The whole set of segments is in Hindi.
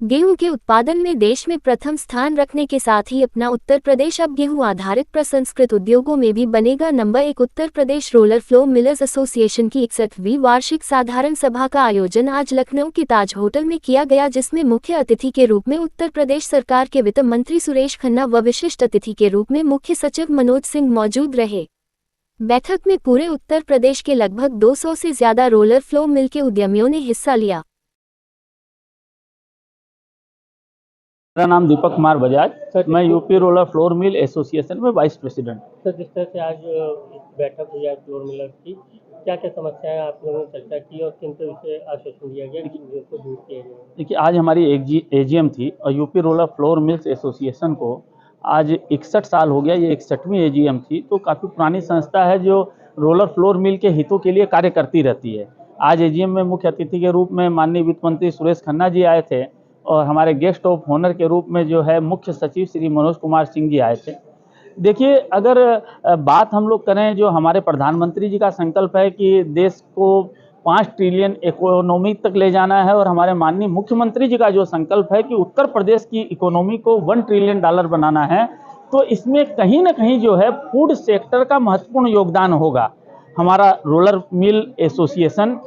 गेहूं के उत्पादन में देश में प्रथम स्थान रखने के साथ ही अपना उत्तर प्रदेश अब गेहूं आधारित प्रसंस्कृत उद्योगों में भी बनेगा number 1। Uttar Pradesh roller flow millers association की 61वीं वार्षिक साधारण सभा का आयोजन आज लखनऊ के ताज होटल में किया गया, जिसमें मुख्य अतिथि के रूप में उत्तर प्रदेश सरकार के वित्त मंत्री सुरेश खन्ना व विशिष्ट अतिथि के रूप में मुख्य सचिव मनोज सिंह मौजूद रहे। बैठक में पूरे उत्तर प्रदेश के लगभग 200 से ज्यादा रोलर फ्लो मिल के उद्यमियों ने हिस्सा लिया। मेरा नाम दीपक कुमार बजाज, मैं UP roller flour mill association में वाइस प्रेसिडेंट। सर, जिस तरह से आज बैठक हुई है फ्लोर मिलर्स की, क्या क्या समस्याएं आप लोगों ने चर्चा की और किन तरह से आश्वासन दिया गया कि उनको दूर किया गया? देखिए, आज हमारी एजीएम थी और UP roller flour mills association को आज 61 साल हो गया। ये 61वीं एजीएम थी, तो काफ़ी पुरानी संस्था है जो रोलर फ्लोर मिल के हितों के लिए कार्य करती रहती है। आज एजीएम में मुख्य अतिथि के रूप में माननीय वित्त मंत्री सुरेश खन्ना जी आए थे और हमारे गेस्ट ऑफ ऑनर के रूप में जो है मुख्य सचिव श्री मनोज कुमार सिंह जी आए थे। देखिए, अगर बात हम लोग करें, जो हमारे प्रधानमंत्री जी का संकल्प है कि देश को 5 ट्रिलियन इकोनॉमी तक ले जाना है और हमारे माननीय मुख्यमंत्री जी का जो संकल्प है कि उत्तर प्रदेश की इकोनॉमी को $1 ट्रिलियन बनाना है, तो इसमें कहीं ना कहीं जो है फूड सेक्टर का महत्वपूर्ण योगदान होगा। हमारा roller mill association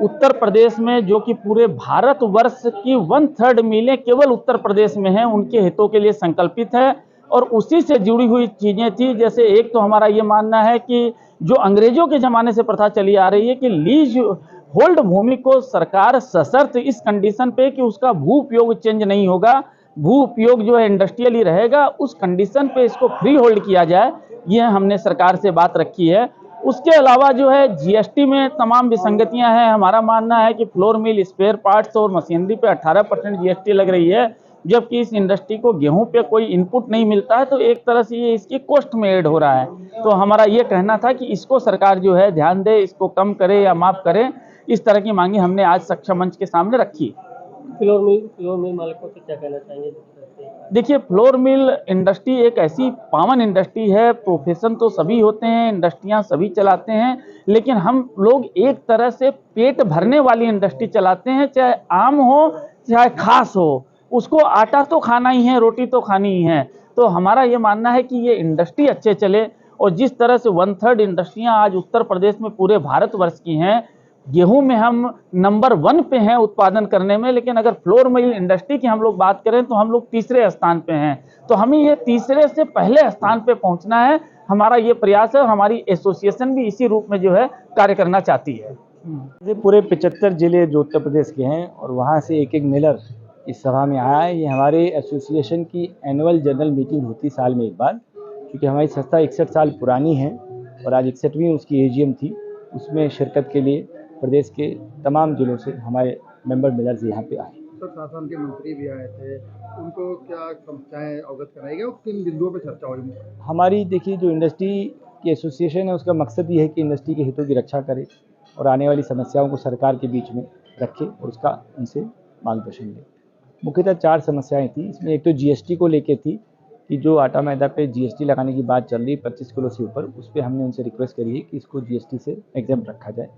Uttar Pradesh में, जो कि पूरे भारतवर्ष की 1/3 मिलें केवल उत्तर प्रदेश में हैं, उनके हितों के लिए संकल्पित है। और उसी से जुड़ी हुई चीज़ें थी, जैसे एक तो हमारा ये मानना है कि जो अंग्रेजों के ज़माने से प्रथा चली आ रही है कि लीज होल्ड भूमि को सरकार सशर्त इस कंडीशन पे कि उसका भू उपयोग चेंज नहीं होगा, भू उपयोग जो है इंडस्ट्रियल ही रहेगा, उस कंडीशन पे इसको फ्री होल्ड किया जाए, ये हमने सरकार से बात रखी है। उसके अलावा जो है जीएसटी में तमाम विसंगतियां हैं। हमारा मानना है कि फ्लोर मिल स्पेयर पार्ट्स और मशीनरी पे 18% जीएसटी लग रही है, जबकि इस इंडस्ट्री को गेहूं पे कोई इनपुट नहीं मिलता है, तो एक तरह से ये इसकी कॉस्ट में ऐड हो रहा है। तो हमारा ये कहना था कि इसको सरकार जो है ध्यान दे, इसको कम करे या माफ करे। इस तरह की मांगी हमने आज सक्षम मंच के सामने रखी। फ्लोर मिल मालिकों से क्या कहना चाहेंगे? देखिए, फ्लोर मिल इंडस्ट्री एक ऐसी पावन इंडस्ट्री है। प्रोफेशन तो सभी होते हैं, इंडस्ट्रियां सभी चलाते हैं, लेकिन हम लोग एक तरह से पेट भरने वाली इंडस्ट्री चलाते हैं। चाहे आम हो चाहे खास हो, उसको आटा तो खाना ही है, रोटी तो खानी ही है। तो हमारा ये मानना है कि ये इंडस्ट्री अच्छे चले। और जिस तरह से 1/3 इंडस्ट्रियां आज उत्तर प्रदेश में पूरे भारतवर्ष की हैं, गेहूं में हम नंबर 1 पे हैं उत्पादन करने में, लेकिन अगर फ्लोर मिल इंडस्ट्री की हम लोग बात करें तो हम लोग तीसरे स्थान पे हैं। तो हमें ये तीसरे से पहले स्थान पे पहुंचना है। हमारा ये प्रयास है और हमारी एसोसिएशन भी इसी रूप में जो है कार्य करना चाहती है। ये पूरे 75 जिले जो उत्तर प्रदेश के हैं और वहाँ से एक एक मिलर इस सभा में आया है। ये हमारे एसोसिएशन की एनुअल जनरल मीटिंग होती साल में एक बार, क्योंकि हमारी संस्था 61 साल पुरानी है और आज 61वीं उसकी एजीएम थी। उसमें शिरकत के लिए प्रदेश के तमाम जिलों से हमारे मेंबर मिलर्स यहाँ पे आए। सर, शासन के मंत्री भी आए थे, उनको क्या समस्याएं अवगत कराई गई और किन बिंदुओं पर चर्चा हुई? हमारी देखिए, जो इंडस्ट्री की एसोसिएशन है उसका मकसद ये है कि इंडस्ट्री के हितों की रक्षा करे और आने वाली समस्याओं को सरकार के बीच में रखे और उसका उनसे मार्गदर्शन ले। मुख्यतः 4 समस्याएं थी। इसमें एक तो जीएसटी को लेके थी कि जो आटा मैदा पे जीएसटी लगाने की बात चल रही 25 किलो से ऊपर, उस पर हमने उनसे रिक्वेस्ट करी है कि इसको जीएसटी से एग्जेम्प्ट रखा जाए।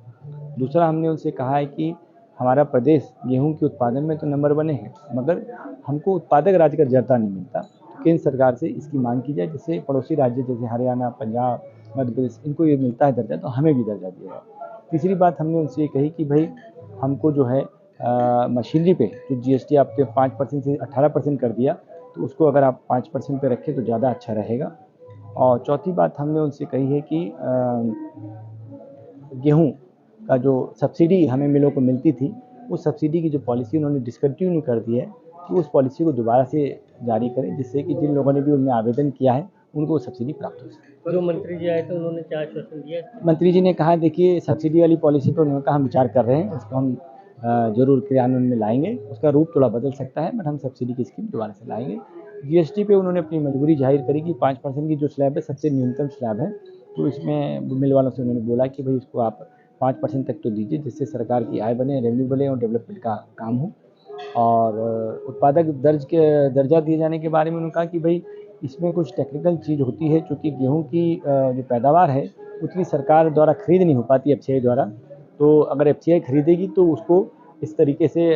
दूसरा, हमने उनसे कहा है कि हमारा प्रदेश गेहूं के उत्पादन में तो नंबर 1 है, मगर हमको उत्पादक राज्य का दर्जा नहीं मिलता। तो केंद्र सरकार से इसकी मांग की जाए, जिससे पड़ोसी राज्य जैसे हरियाणा, पंजाब, मध्य प्रदेश, इनको ये मिलता है दर्जा, तो हमें भी दर्जा दिया जाए। तीसरी बात हमने उनसे ये कही कि भाई हमको जो है मशीनरी पे जो जीएसटी आपके 5% से 18% कर दिया, तो उसको अगर आप 5% पे रखें तो ज़्यादा अच्छा रहेगा। और चौथी बात हमने उनसे कही है कि गेहूं का जो सब्सिडी हमें मिलों को मिलती थी, उस सब्सिडी की जो पॉलिसी उन्होंने डिसकंटिन्यू कर दी है, कि उस पॉलिसी को दोबारा से जारी करें, जिससे कि जिन लोगों ने भी उनमें आवेदन किया है उनको वो सब्सिडी प्राप्त हो सके। जो मंत्री जी आए थे उन्होंने क्या आश्वासन दिया? मंत्री जी ने कहा, देखिए सब्सिडी वाली पॉलिसी तो उन्होंने कहा हम विचार कर रहे हैं, उसको हम जरूर क्रियान्वयन में लाएंगे। उसका रूप थोड़ा बदल सकता है, बट हम सब्सिडी की स्कीम दोबारा से लाएंगे। जीएसटी पे उन्होंने अपनी मजबूरी जाहिर करी कि 5% की जो स्लैब है सबसे न्यूनतम स्लैब है, तो इसमें मिल वालों से उन्होंने बोला कि भाई इसको आप 5% तक तो दीजिए, जिससे सरकार की आय बने, रेवेन्यू बने और डेवलपमेंट का काम हो। और उत्पादक दर्जा दिए जाने के बारे में उन्होंने कहा कि भाई इसमें कुछ टेक्निकल चीज़ होती है, चूँकि गेहूं की जो पैदावार है उतनी सरकार द्वारा खरीद नहीं हो पाती एफसीआई द्वारा। तो अगर एफसीआई खरीदेगी तो उसको इस तरीके से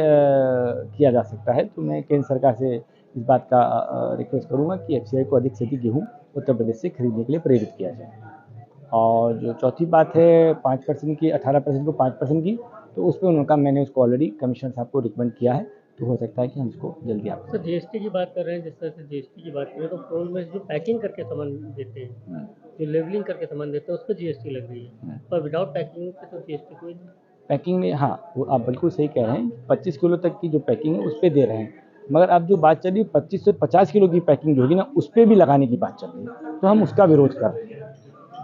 किया जा सकता है। तो मैं केंद्र सरकार से इस बात का रिक्वेस्ट करूँगा कि FCI को अधिक से अधिक गेहूँ उत्तर प्रदेश से खरीदने के लिए प्रेरित किया जाए। और जो चौथी बात है 5% की, 18% को 5% की, तो उस पर उनका मैंने उसको ऑलरेडी कमिश्नर साहब को रिकमेंड किया है, तो हो सकता है कि हम इसको जल्दी आप सर GST की बात कर रहे हैं, जिस तरह से GST की बात करें तो फ्लोर में जो पैकिंग करके सामान देते हैं, जो लेवलिंग करके सामान देते हैं, उस पर GST लग रही है, पर विदाउट पैकिंग पे तो GST कोई नहीं। पैकिंग में, हाँ, वो आप बिल्कुल सही कह रहे हैं, 25 किलो तक की जो पैकिंग है उस पर दे रहे हैं, मगर अब जो बात चल रही है 25 से 50 किलो की पैकिंग जो होगी ना, उस पर भी लगाने की बात चल रही है, तो हम उसका विरोध कर रहे हैं।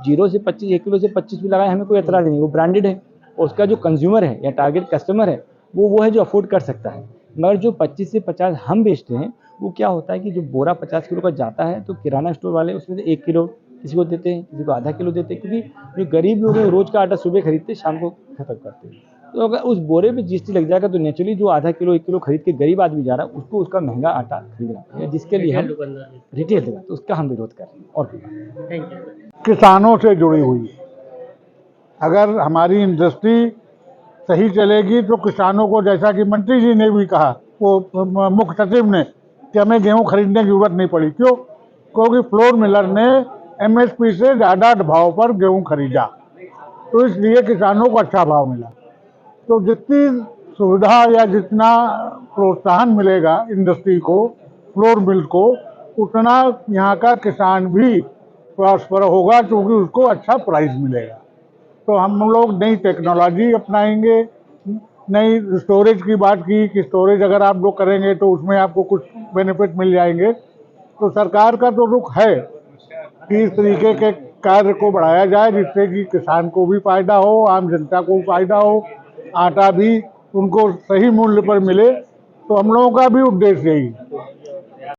0 से 25, 1 किलो से 25 भी लगाए, हमें कोई एतराज़ नहीं, वो ब्रांडेड है और उसका जो कंज्यूमर है या टारगेट कस्टमर है वो है जो अफोर्ड कर सकता है। मगर जो 25 से 50 हम बेचते हैं, वो क्या होता है कि जो बोरा 50 किलो का जाता है तो किराना स्टोर वाले उसमें से 1 किलो किसी को देते हैं, किसी को आधा किलो देते हैं, क्योंकि जो गरीब लोग हैं रोज़ का आटा सुबह खरीदते शाम को खत्म करते हैं। तो अगर उस बोरे पे GST लग जाएगा तो नेचुरली जो आधा किलो 1 किलो खरीद के गरीब आदमी जा रहा है उसको उसका महंगा आटा खरीदना पड़ेगा, जिसके लिए हम रिटेल देगा, तो उसका हम विरोध कर रहे हैं। और थैंक यू। किसानों से जुड़ी हुई, अगर हमारी इंडस्ट्री सही चलेगी तो किसानों को, जैसा कि मंत्री जी ने भी कहा, वो मुख्य सचिव ने, कि हमें गेहूं खरीदने की जरूरत नहीं पड़ी। क्यों? क्योंकि फ्लोर मिलर ने MSP से ज़्यादा भाव पर गेहूं खरीदा, तो इसलिए किसानों को अच्छा भाव मिला। तो जितनी सुविधा या जितना प्रोत्साहन मिलेगा इंडस्ट्री को, फ्लोर मिल को, उतना यहाँ का किसान भी प्रॉस्पर होगा, क्योंकि उसको अच्छा प्राइस मिलेगा। तो हम लोग नई टेक्नोलॉजी अपनाएंगे। नई स्टोरेज की बात की कि स्टोरेज अगर आप लोग करेंगे तो उसमें आपको कुछ बेनिफिट मिल जाएंगे। तो सरकार का तो रुख है कि इस तरीके के कार्य को बढ़ाया जाए, जिससे कि किसान को भी फायदा हो, आम जनता को फायदा हो, आटा भी उनको सही मूल्य पर मिले। तो हम लोगों का भी उद्देश्य यही है।